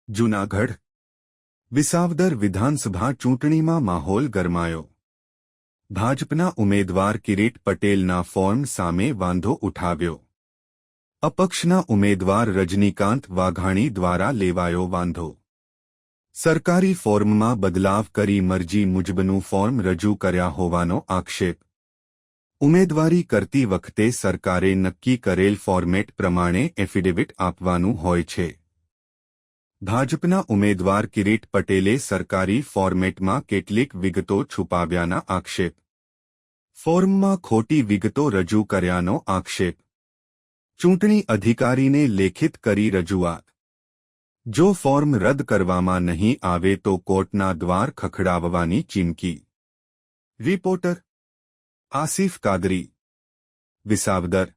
જૂનાગઢ વિસાવદર વિધાનસભા ચૂંટણીમાં માહોલ ગરમાયો. ભાજપના ઉમેદવાર કિરીટ પટેલના ફોર્મ સામે વાંધો ઉઠાવ્યો. અપક્ષના ઉમેદવાર રજનીકાંત વાઘાણી દ્વારા લેવાયો વાંધો. સરકારી ફોર્મમાં બદલાવ કરી મરજી મુજબનું ફોર્મ રજૂ કર્યા હોવાનો આક્ષેપ. ઉમેદવારી કરતી વખતે સરકારે નક્કી કરેલ ફોર્મેટ પ્રમાણે એફિડેવિટ આપવાનું હોય છે. ભાજપના ઉમેદવાર કિરીટ પટેલે સરકારી ફોર્મેટમાં કેટલીક વિગતો છુપાવ્યાના આક્ષેપ. ફોર્મમાં ખોટી વિગતો રજૂ કર્યાનો આક્ષેપ. ચૂંટણી અધિકારીને લેખિત કરી રજૂઆત. જો ફોર્મ રદ કરવામાં નહીં આવે તો કોર્ટના દ્વાર ખખડાવવાની ચીમકી. રિપોર્ટર આસિફ કાદરી, વિસાવદર.